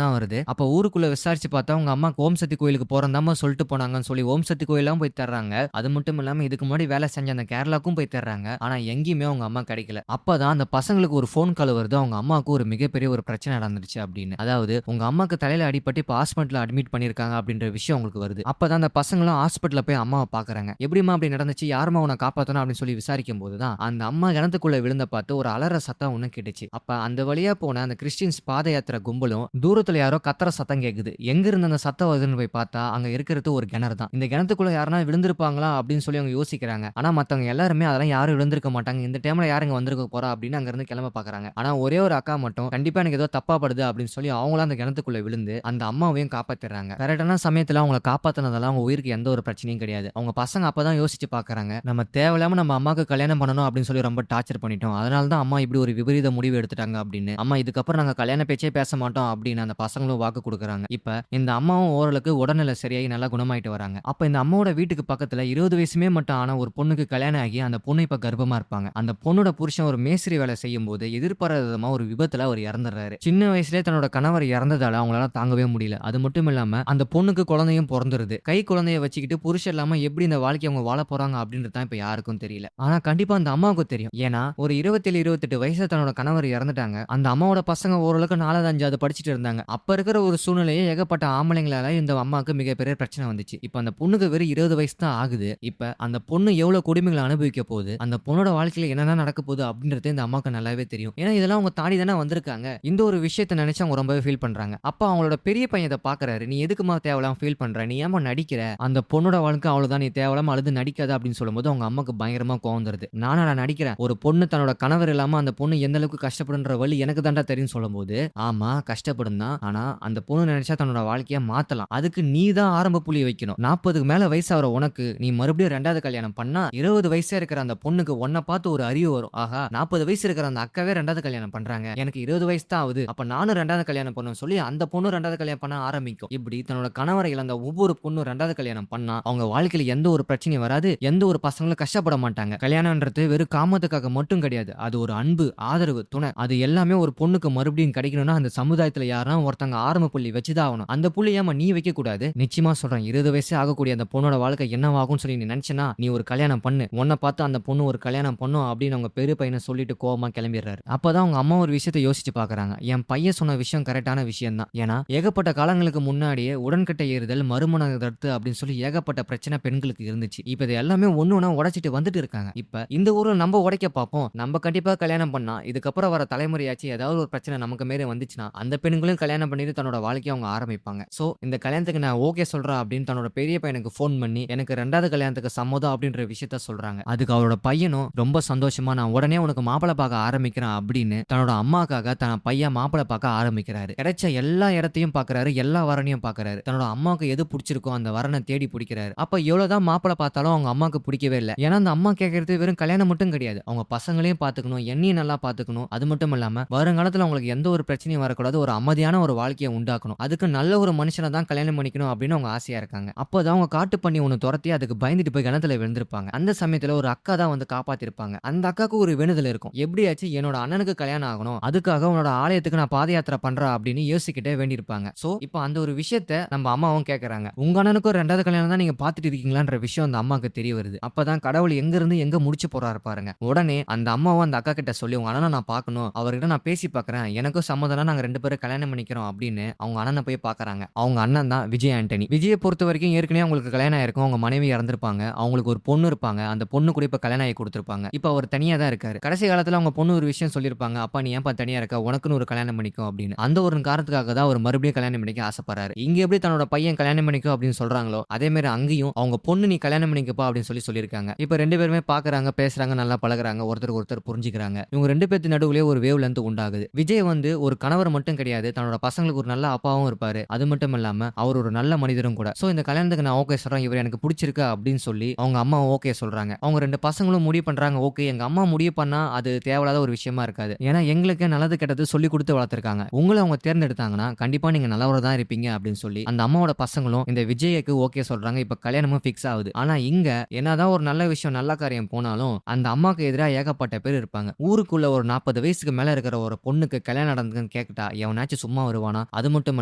தான் வருது. அப்ப ஊருக்குள்ள விசாரிச்சு பார்த்தா, உங்க அம்மாக்கு ஓம் சக்தி கோயிலுக்கு போறோம்தாம்மா சொல்லிட்டு போனாங்கன்னு சொல்லி ஓம் சக்தி கோயில்லாம் போய் தேடுறாங்க. அது மட்டும் இல்லாம இதுக்கு முன்னாடி வேலை செஞ்ச அந்த கேரளாக்கும் போய் தேடுறாங்க. ஆனா எங்கேயுமே அவங்க அம்மா கிடைக்கல. அப்பதான் அந்த பசங்களுக்கு ஒரு ஃபோன் கால் வருது. அவங்க அம்மாவுக்கு ஒரு மிகப்பெரிய ஒரு பிரச்சனை நடந்துருச்சு அப்படின்னு. அதாவது உங்க அம்மாக்கு தலையில அடிபட்டு இப்ப ஹாஸ்பிட்டல்ல அட்மிட் பண்ணியிருக்காங்க அப்படின்ற விஷயம் அவங்களுக்கு வருது. அப்பதான் அந்த பசங்களும் ஹாஸ்பிட்டல்ல போய் அம்மாவை பார்க்கறாங்க. எப்படிம்மா அப்படி நடந்துச்சு? யாரும்மா உன்னை காப்பாத்தணும் அப்படின்னு சொல்லி விசாரிக்கும்போது தான் அந்த அம்மா கிணத்துக்குள்ள விழுந்த பார்த்து ஒரு அலற சத்தம் ஒண்ணு கேட்டுச்சு. அப்ப அந்த வழியா போன அந்த கிறிஸ்டியன்ஸ் பாத யாத்திரை கும்பலும் தூரத்துல யாரோ கத்துற சத்தம் கேக்குது. எங்க இருந்து அந்த சத்தம் வருதுன்னு போய் பார்த்தா அங்க இருக்கிறது ஒரு கிணறு தான். இந்த கிணத்துக்குள்ள யாருன்னா விழுந்திருப்பாங்களா அப்படின்னு சொல்லி அவங்க யோசிக்கிறாங்க. ஆனா மத்தவங்க எல்லாருமே அதெல்லாம் யாரும் விழுந்திருக்க மாட்டாங்க. இந்த டைம்ல யாருங்க வந்திருக்க போறா அப்படின்னு அங்க இருந்து கிளம்ப பாக்குறாங்க. ஆனா ஒரே ஒரு அக்கா மட்டும் கண்டிப்பா எனக்கு ஏதோ தப்பா படுது அப்படின்னு சொல்லி அவங்களும் அந்த கிணத்துக்குள்ள விழுந்து அந்த அம்மாவையும் காப்பாத்திடுறாங்க. கரெக்டான சமயத்துல அவங்கள காப்பாத்தினதால அவங்க உயிருக்கு எந்த ஒரு பிரச்சனையும் கிடையாது. அவங்க பசங்க அப்பதான் யோசிச்சு பாக்குறாங்க, நம்ம தேவையில்லாம நம்ம அம்மாக்கு கல்யாணம் பண்ணணும் அப்படின்னு சொல்லி ரொம்ப டார்ச்சர் பண்ணிட்டோம். அதனால தான் அம்மா இப்படி ஒரு விபரீத முடிவு எடுத்துட்டாங்க அப்படின்னு. அம்மா இதுக்கப்புறம் நாங்க கல்யாண பேச்சே பேச மாட்டோம் அப்படின்னு அந்த பசங்களும் வாக்கு கொடுக்குறாங்க. இப்ப இந்த அம்மாவும் ஓரளவுக்கு உடல்நிலை சரியாகி நல்லா குணமாயிட்டு வராங்க. அப்ப இந்த அம்மாவோட வீட்டுக்கு பக்கத்துல 20 வயசுமே மட்டும் ஆன ஒரு பொண்ணுக்கு கல்யாணம் ஆகி அந்த பொண்ணு இப்ப கர்ப்பமா இருப்பாங்க. அந்த பொண்ணோட புருஷன் ஒரு மேஸ்திரி வேலை செய்யும் போது எதிர்பாராத விதமா ஒரு விபத்துல அவர் இறந்துடுறாரு. சின்ன வயசுலேயே தன்னோட கணவர் இறந்ததால அவங்களால தாங்கவே முடியல. அது மட்டும் இல்லாம அந்த பொண்ணுக்கு குழந்தையும் பிறந்துருது. கை குழந்தைய வச்சுக்கிட்டு புருஷன் இல்லாம எப்படி இந்த வாழ்க்கை அவங்க வாழ போறாங்க அப்படின்றது தான் இப்ப யாருக்கும் தெரியல. ஆனா கண்டிப்பா அந்த அம்மாவுக்கு தெரியும். ஏன்னா ஒரு 27 28 வயசுல தன்னோட கணவர் இறந்துட்டாங்க. அந்த அம்மாவோட பசங்க ஓரளவுக்கு 4வது 5வது படிச்சுட்டு இருந்தாங்க. அப்ப இருக்கிற ஒரு சூழ்நிலையே ஏகப்பட்ட ஆம்பளைங்களால இந்த அம்மாவுக்கு மிகப்பெரிய பிரச்சனை வந்துச்சு. இப்ப அந்த பொண்ணுக்கு வெறும் 20 வயசு தான் ஆகுது. இப்ப அந்த பொண்ணு எவ்வளவு கொடுமைகளை அனுபவிக்க போகுது, அந்த பொண்ணோட வாழ்க்கையில என்னென்ன நடக்க போகுது அப்படின்றது இந்த அம்மாவுக்கு நல்லாவே தெரியும். ஏன்னா இதெல்லாம் அவங்க தாண்டி தானே வந்திருக்காங்க. இந்த ஒரு விஷயத்தை நினைச்சு அவங்க ரொம்பவே ஃபீல் பண்றாங்க. அப்ப அவங்களோட பெரிய பையன் இதை பாக்குறாரு. நீ எதுக்குமா தேவையில்லாம ஃபீல் பண்ற? நீ ஏமா நடிக்கிற? அந்த பொண்ணோட வாழ்க்கை அவ்வளவுதான், நீ தேவையில்லாம அழுது நடிக்காத அப்படின்னு சொல்லும்போது அவங்க அம்மாக்கு பயங்கரமா கோவம் வந்துருது. நானா நடிக்கிறேன்? ஒரு பொண்ணு தன்னோட கணவர் இல்லாம அந்த பொண்ணு எந்த அளவுக்கு கஷ்டப்படுன்ற வழி எனக்கு தாண்டா தெரியும் சொல்லும்போது, ஆமா கஷ்டப்படும் தான். ஆனா அந்த பொண்ணு நினைச்சா தன்னோட வாழ்க்கைய மாத்தலாம். அதுக்கு நீ தான் ஆரம்ப புள்ளி வைக்கணும். 40க்கு மேல வயசு ஆகிற உனக்கு நீ மறுபடியும் 2வது கல்யாணம் பண்ணா 20 வயசா இருக்கிற அந்த பொண்ணுக்கு உன்னை பார்த்து ஒரு அறிவு வரும். ஆஹா, 40 வயசு இருக்கிற அந்த அக்காவே 2வது கல்யாணம் பண்றாங்க, எனக்கு 20 வயசு தான் ஆகுது, அப்ப நானும் 2வது கல்யாணம் பண்ணணும்னு சொல்லி அந்த பொண்ணு 2வது கல்யாணம் பண்ண ஆரம்பிக்கும். இப்படி தன்னோட கணவரை இழந்த ஒவ்வொரு பொண்ணும் 2வது கல்யாணம் பண்ணா அவங்க வாழ்க்கையில எந்த ஒரு பிரச்சனையும் வராது. எந்த ஒரு பசங்களும் கஷ்டப்பட மாட்டாங்க. கல்யாணம்ன்றது வெறும் காமத்துக்காக மட்டும் கிடையாது. அது ஒரு அன்பு, ஆதரவு, துணை, அது எல்லாமே ஒரு பொண்ணுக்கு மறுபடியும் கிடைக்கணும்னா அந்த சமுதாயத்துல யாரா ஒருத்தங்க ஆரம்ப புள்ளி வச்சுதான் ஆகணும். அந்த புள்ளி ஏமா நீ வைக்க கூடாது? நிச்சயமா சொல்றேன், 20 வயசு ஆகக்கூடிய அந்த பொண்ணோட வாழ்க்கை என்னவாகும் சொல்லி நீ நினைச்சனா நீ ஒரு கல்யாணம் பண்ணு. உன்னை பார்த்து அந்த பொண்ணு ஒரு கல்யாணம் பண்ணும் அப்படின்னு அவங்க பெரிய பையனை சொல்லிட்டு கோவமா கிளம்பிடுறாரு. அப்பதான் அவங்க அம்மா ஒரு விஷயத்தை யோசிச்சு பாக்குறாங்க. என் பையன் சொன்ன விஷயம் கரெக்டான விஷயம் தான். ஏன்னா ஏகப்பட்ட காலங்களுக்கு முன்னாடியே உடன்கட்டை ஏறுதல், மறுமண தடுத்து அப்படின்னு சொல்லி ஏகப்பட்ட பிரச்சனை பெண்களுக்கு இருந்துச்சு. இப்ப இது எல்லாமே ஒண்ணு உடைச்சிட்டு வந்துட்டு இருக்காங்க. இப்ப இந்த ஊர்ல நம்ம உடைக்க பார்ப்போம். நம்ம கண்டிப்பா கல்யாணம் பண்ணா இதுக்கப்புறம் வர தலைமுறையாச்சு ஏதாவது ஒரு பிரச்சனை நமக்கு மேலே வந்துச்சுன்னா அந்த பெண்களும் கல்யாணம் பண்ணிட்டு தன்னோட வாழ்க்கையை அவங்க ஆரம்பிப்பாங்க. சோ இந்த கல்யாணத்துக்கு நான் ஓகே சொல்றேன் அப்படின்னு தன்னோட பெரிய பையனுக்கு ஃபோன் பண்ணி எனக்கு 2வது கல்யாணத்துக்கு சம்மதம் அப்படின்ற விஷயத்த சொல்றாங்க. அதுக்கு அவரோட பையனும் ரொம்ப சந்தோஷமா நான் உடனே உனக்கு மாப்பிளை பார்க்க ஆரம்பிக்கிறேன் அப்படின்னு தன்னோட அம்மாக்காக தன் பையன் மாப்பிளை பார்க்க ஆரம்பிக்கிறாரு. கிடைச்ச எல்லா இடத்தையும் பாக்குறாரு, எல்லா வரனையும் பாக்குறாரு. தன்னோட அம்மாவுக்கு எது பிடிச்சிருக்கோ அந்த வரனை தேடி பிடிக்கிறாரு. அப்ப எவ்வளவுதான் மாப்பிளை பார்த்தாலும் அவங்க அம்மாக்கு பிடிக்கவே இல்லை. ஏன்னா அந்த அம்மா கேட்கறது வெறும் கல்யாணம் மட்டும் கிடையாது, அவங்க பசங்களையும் பாத்துக்கணும், என்னையும் நல்லா பாத்துக்கணும். அது மட்டும் இல்லாம வருங்காலத்துல அவங்களுக்கு எந்த ஒரு பிரச்சனையும் வரக்கூடாது, ஒரு அமைதியான ஒரு வாழ்க்கையை உண்டாக்கணும், அதுக்கு நல்ல ஒரு மனுஷனை தான் கல்யாணம் பண்ணிக்கணும் அப்படின்னு அவங்க ஆசையா இருக்காங்க. அப்போதான் அவங்க காட்டு பண்ணி ஒண்ணு துரத்தி அதுக்கு பயந்துட்டு போய் கிணத்துல விழுந்திருப்பாங்க. அந்த சமயத்துல ஒரு அக்கா தான் வந்து காப்பாத்திருப்பாங்க. அந்த அக்காவுக்கு ஒரு வேண்டுதல் இருக்கும், எப்படியாச்சு என்னோட அண்ணனுக்கு கல்யாணம் ஆகணும், அதுக்காக உன்னோட ஆலயத்துக்கு நான் பாத யாத்திரை பண்றேன் அப்படின்னு யோசிக்கிட்டே வேண்டியிருப்பாங்க. சோ இப்போ அந்த ஒரு விஷயத்த நம்ம அம்மாவும் கேட்கறாங்க. உங்க அண்ணனுக்கும் 2வது கல்யாணம் தான் நீங்க பாத்துட்டு இருக்கீங்களான்ற விஷயம் அந்த அம்மாக்கு தெரிய வருது. அப்பதான் கடவுள் எங்க இருந்து எங்க முடிச்சு போறாரு பாருங்க. உடனே அந்த அம்மாவும் அந்த அக்கா கிட்ட சொல்லி உங்க அண்ணனை நான் பார்க்கணும், அவர்கிட்ட நான் பேசி பார்க்கறேன், எனக்கும் சம்மதம்னா நாங்க 2 பேரும் கல்யாணம் பண்ணிக்கிறோம் அப்படின்னு அவங்க அண்ணனை போய் பார்க்கறாங்க. அவங்க அண்ணன் தான் விஜய் ஆண்டனி. விஜயை பொறுத்த வரைக்கும் ஏற்கனவே அவங்களுக்கு கல்யாணம் ஆயிருக்கும், அவங்க மனைவி இறந்திருப்பாங்க, அவங்களுக்கு ஒரு பொண்ணு இருப்பாங்க, அந்த பொண்ணு கூட இப்ப கல்யாணம் ஆகி கொடுத்திருப்பாங்க. இப்ப அவர் தனியா தான் இருக்காரு. கடைசி காலத்துல அவங்க பொண்ணு ஒரு விஷயம் சொல்லிருப்பாங்க, அப்பா நீ ஏன்பா தனியா இருக்க, உனக்குன்னு ஒரு கல்யாணம் பண்ணிக்கோ அப்படின்னு. அந்த ஒரு காரணத்துக்காக தான் அவர் மறுபடியும் கல்யாணம் பண்ணிக்க ஆசைப்படுறாரு. இங்க எப்படி தன்னோட பையன் கல்யாணம் பண்ணிக்கோ அப்படின்னு சொல்றாங்களோ அதே மாதிரி அங்கேயும் அவங்க பொண்ணு நீ கல்யாணம் பண்ணிக்கப்பா அப்படின்னு சொல்லியிருக்காங்க. இப்ப 2 பேருமே பாக்குறாங்க, பேசுறாங்க, நல்லா பழகுறாங்க, ஒருத்தருக்கு ஒருத்தர் புரிஞ்சுக்கிறாங்க. இவங்க 2 பேத்து நடுவுலயே ஒரு வேவ் லென்த் உண்டாகுது. விஜய் வந்து ஒரு கணவர் மட்டும் கிடையாது, தன்னோட பசங்களுக்கு ஒரு நல்ல அப்பாவும் இருப்பாரு. அது மட்டும் இல்லாம அவர் ஒரு நல்ல மனிதரும் கூட. சோ இந்த கல்யாணத்துக்கு நான் ஓகே சொல்றேன், இவர் எனக்கு பிடிச்சிருக்கா அப்படின்னு சொல்லி அவங்க அம்மா ஓகே சொல்றாங்க. அவங்க 2 பசங்களும் முடிவு பண்றாங்க, ஓகே எங்க அம்மா முடிவு பண்ணா அது தேவையில்லாத ஒரு விஷயமா இருக்காது, ஏன்னா எங்களுக்கு நல்லது கெட்டது சொல்லி கொடுத்து வளர்த்திருக்காங்க, உங்களை அவங்க தேர்ந்தெடுத்தாங்கன்னா கண்டிப்பா நீங்க நல்லவரா தான் இருப்பீங்க அப்படின்னு சொல்லி அந்த அம்மாவோட பசங்களும் இந்த விஜய்க்கு ஓகே சொல்றாங்க. இப்ப கல்யாணமும் பிக்ஸ் ஆகுது. ஆனா இங்க என்னதான் ஒரு நல்ல விஷயம் நல்ல காரியம் போனாலும் அந்த அம்மாக்கு எதிராக ஏகப்பட்ட பேர் இருப்பாங்க. ஊருக்குள்ள ஒரு 40 வயசுக்கு மேல இருக்கிற ஒரு பொண்ணுக்கு கல்யாணம் நடந்ததுன்னு கேட்டா எவனாச்சும் சும்மா வருவானா? அது மட்டும்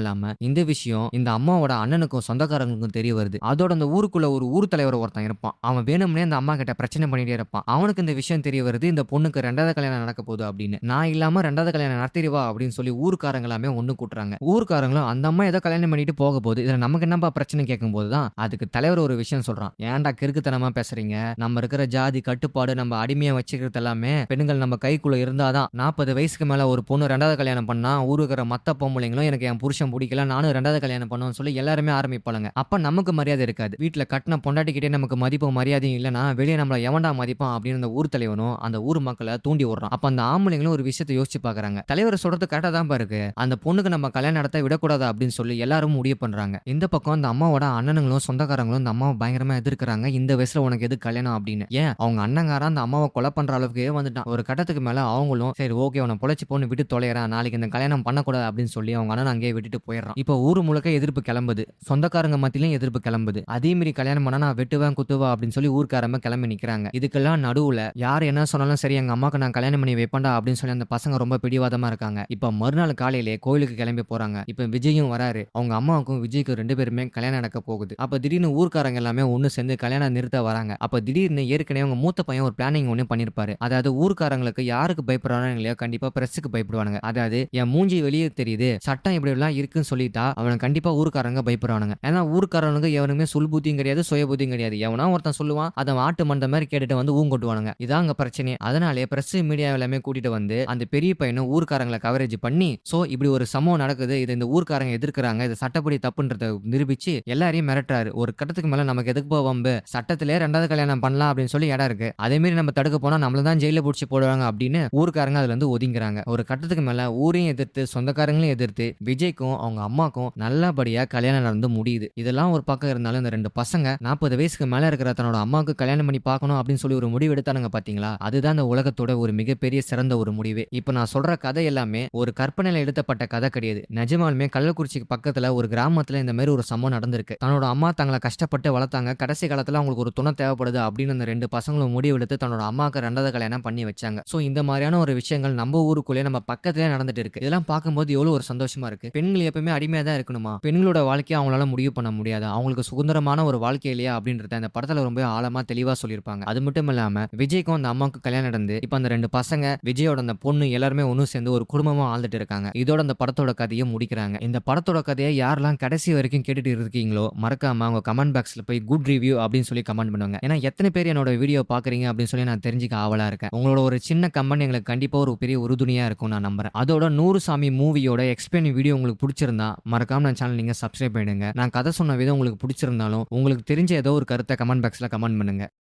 இல்லாம இந்த விஷயம் இந்த அம்மாவோட அண்ணனுக்கும் சொந்தக்காரங்களுக்கும் தெரிய வருது. அதோட அந்த ஊருக்குள்ள ஒரு ஊர் தலைவர் ஒருத்தன் இருப்பான். அவன் வேணும்னே அந்த அம்மா கிட்ட பிரச்சனை பண்ணிட்டே இருப்பான். அவனுக்கு இந்த விஷயம் தெரிய வருது. இந்த பொண்ணுக்கு 2வது கல்யாணம் நடக்க போகுது அப்படின்னு. நான் இல்லாம 2வது கல்யாணம் நடத்திடுவா அப்படின்னு சொல்லி ஊர்க்காரங்க எல்லாமே ஒண்ணு கூட்டுறாங்க. ஊர்க்காரங்களும் அந்த அம்மா ஏதோ கல்யாணம் பண்ணிட்டு போக போகுது. இதுல நமக்கு என்னப்பா பிரச்சனை கேட்கும்போது தான் அதுக்கு தலைவர் ஒரு விஷயம் சொல்றான். ஏன்டா கிறுக்குத்தனமா பேசுறீங்க? நம்ம இருக்கிற ஜாதி கட்டுப்பாடு நம்ம அடிமையா வச்சுக்கிறது எல்லாமே பெண்கள் நம்ம கைக்குள்ள இருந்தாதான் 40 வயசுக்கு மேல ஒரு பொண்ணு 2வது கல்யாணம் பண்ணா ஊருக்கு இருக்கிற மத்த பொம்பளைங்களும் எனக்கு என் புருஷன் பிடிக்கல நானும் 2வது கல்யாணம் பண்ணுவேன்னு சொல்லி எல்லாருமே ஆரம்பிப்பாளுங்க. அப்ப நமக்கு மரியாதை இருக்காது. வீட்டுல கட்டின பொண்டாட்டிக்கிட்டே நமக்கு மதிப்பும் மரியாதையும் இல்லைன்னா வெளியே நம்மள எவன்டா மதிப்பான் அப்படின்னு அந்த ஊர் தலைவனும் அந்த ஊர் மக்களை தூண்டி விடுறான். அப்ப அந்த ஆம்பளைங்களும் ஒரு விஷயத்தை யோசிச்சு பாக்குறாங்க. தலைவர் சொல்றது கரெக்டா தான் இருக்கு. அந்த பொண்ணுக்கு நம்ம கல்யாணம் நடத்த விடக்கூடாது அப்படின்னு சொல்லி எல்லாரும் முடிவு பண்றாங்க. இந்த பக்கம் அந்த அம்மாவோட அண்ணனுங்களும் சொந்தக்காரங்களும் இந்த அம்மாவை பயங்கரமா எதிர்க்கிறாங்க. இந்த வயசுல உனக்கு எது கல்யாணம் அப்படின்னு. ஏன் அவங்க அண்ணங்காரன் அந்த அம்மாவை கொலை பண்ற அளவுக்கு வந்துட்டான். ஒரு கட்டத்துக்கு மேல அவங்களும் சரி ஓகே உன பொழைச்சு போன்னு விட்டு தொலைறான். நாளைக்கு இந்த கல்யாணம் பண்ணக்கூடாது அப்படின்னு சொல்லி அவங்க அண்ணன் அங்கேயே விட்டுட்டு போயிடறான். இப்போ ஊர் முழுக்க எதிர்ப்பு கிளம்புது. சொந்தக்காரங்க மத்தியிலும் எதிர்ப்பு கிளம்புது. அதே மாதிரி கல்யாணம் பண்ணா நான் வெட்டுவேன் குத்துவா அப்படின்னு சொல்லி ஊர்க்காரங்க கிளம்பி நிக்கிறாங்க. இதுக்கெல்லாம் நடுவுல யார் என்ன சொன்னாலும் சரி எங்க அம்மாக்கு நான் கல்யாணம் பண்ணி வைப்பேன்டா அப்படின்னு சொல்லி அந்த பசங்க ரொம்ப பிடிவாதமா இருக்காங்க. இப்ப மறுநாள் காலையிலே கோயிலுக்கு கிளம்பி போறாங்க. இப்ப விஜயும் வராரு. அவங்க அம்மாவுக்கும் விஜய்க்கும் 2 பேருமே கல்யாணம் நடக்க போகுது. அப்ப திடீர்னு ஊர்க்காரங்க எல்லாமே ஒண்ணு சேர்ந்து கல்யாணம் நிறுத்த வராங்க. அப்ப திடீர்னு ஏற்கனவே அவங்க மூத்த பையன் ஒரு பிளானிங் ஒண்ணு பண்ணிருப்பாரு. அதாவது ஊர்க்காரங்களுக்கு யாருக்கு பயப்படுறானோ இல்லையோ கண்டிப்பா பிரஸ்ஸுக்கு பயப்படுவானுங்க. அதாவது என் மூஞ்சி வெளியே தெரியுது சட்டம் இப்படி எல்லாம் இருக்குன்னு சொல்லிட்டா அவனுக்கு கண்டிப்பா ஊர்க்காரங்க பயப்படுவானுங்க. ஏன்னா ஊர்க்காரனுக்கு எவனுமே சொல் புத்தியும் கிடையாது சுய புத்தியும் கிடையாது. எவனா ஒருத்தன் சொல்லுவான் அதை ஆட்டு மண்ட மாதிரி கேட்டுட்டு வந்து ஊங்கொட்டுவானுங்க. இதான் அங்க பிரச்சனை. அதனாலே பிரஸ் மீடியா எல்லாமே கூட்டிட்டு வந்து அந்த பெரிய பையனும் ஊர்க்காரங்களை கவரேஜ் பண்ணி சோ இப்படி ஒரு சம்பவம் நடக்குது. இது இந்த ஊர்க்காரங்க எதிர்க்கிறாங்க. இது சட்டப்படி தப்புன்றத நிரூபிச்சு எல்லாரையும் மிரட்டுறாரு. ஒரு கட்டத்துக்கு மேல நமக்கு எதுக்கு வம்பு சட்டத்திலே 2வது கல்யாணம் பண்ணலாம் அப்படின்னு சொல்லி இடம் இருக்கு. அதே மாதிரி நம்ம தடுக்க போனா நம்மள தான் ஜெயில புடிச்சு போடுவாங்க அப்படின்னு ஊர்க்காரங்க அதுல இருந்து ஒதுங்குறாங்க. ஒரு கட்டத்துக்கு மேல ஊரையும் எதிர்த்து சொந்தக்காரங்களையும் எதிர்த்து விஜய்க்கும் அவங்க அம்மாக்கும் நல்லபடியா கல்யாணம் நடந்து முடியுது. இதெல்லாம் ஒரு பக்கம் இருந்தாலும் இந்த 2 பசங்க 40 வயசுக்கு மேல இருக்கிற தன்னோட அம்மாவுக்கு கல்யாணம் பண்ணி பார்க்கணும் அப்படின்னு சொல்லி ஒரு முடிவு எடுத்தானுங்க பாத்தீங்களா? அதுதான் இந்த உலகத்தோட ஒரு மிகப்பெரிய சிறந்த ஒரு முடிவு. இப்ப நான் சொல்ற கதை எல்லாமே ஒரு கற்பனையில எடுத்தப்பட்ட கதை கிடையாது. நிஜமாலுமே கள்ளக்குறிச்சிக்கு பக்கத்துல ஒரு கிராமத்துல இந்த மாதிரி ஒரு சம்பவம் நடந்திருக்கு. தன்னோட அம்மா தங்களை கஷ்டப்பட்டு வளர்த்தாங்க. கடைசி காலத்துல அவங்களுக்கு ஒரு துணை தேவைப்படுது அப்படின்னு அந்த 2 பசங்களும் முடிவெடுத்து தன்னோட அம்மாவுக்கு 2வது கல்யாணம் பண்ணி வச்சாங்க. சோ இந்த மாதிரியான ஒரு விஷயங்கள் நம்ம ஊருக்குள்ளே நம்ம பக்கத்திலே நடந்துட்டு இருக்கு. இதெல்லாம் பார்க்கும்போது எவ்வளவு ஒரு சந்தோஷமா இருக்கு. பெண்கள் எப்பவுமே அடிமையா தான் இருக்கணுமா? பெண்களோட வாழ்க்கையை அவங்களால முடிவு பண்ண முடியாது. அவங்களுக்கு சுதந்திரமான ஒரு வாழ்க்கை இல்லையா அப்படின்றத இந்த படத்துல ரொம்ப ஆழமா தெளிவா சொல்லியிருப்பாங்க. அது மட்டும் இல்லாம விஜய்க்கும் அந்த அம்மாவுக்கு கல்யாணம் நடந்து இப்ப அந்த 2 பசங்க விஜயோட அந்த பொண்ணு எல்லாருமே ஒண்ணு சேர்ந்து ஒரு குடும்பமா வாழ்ந்துட்டு இருக்காங்க. இதோட அந்த படத்தோட கதையை முடிக்கிறாங்க. இந்த படத்தோட கதையை யாரெல்லாம் கடைசி வரைக்கும் கேட்டுட்டு இருக்கீங்களோ மறக்காம அவங்க கமெண்ட் பாக்ஸ்ல போய் குட் ரிவ்யூ அப்படின்னு சொல்லி கமெண்ட் பண்ணுவாங்க. ஏன்னா எத்தனை பேர் என்னோட வீடியோ பாக்குறீங்க அப்படின்னு சொல்லி நான் தெரிஞ்சுக்க ஆவலா இருக்கேன். உங்களோட ஒரு சின்ன கமெண்ட் எங்களுக்கு கண்டிப்பா ஒரு பெரிய உறுதுணையா இருக்கும் நான் நம்புறேன். அதோட 100 சாமி மூவியோட எக்ஸ்பிளைன் வீடியோ உங்களுக்கு பிடிச்சிருந்தா மறக்காம நான் சேனல் நீங்க சப்ஸ்கிரைப் பண்ணிடுங்க. நான் கதை சொன்ன விதம் உங்களுக்கு பிடிச்சிருந்தாலும் உங்களுக்கு தெரிஞ்ச ஏதோ ஒரு கருத்தை கமெண்ட் பாக்ஸ்ல கமெண்ட் பண்ணுங்க.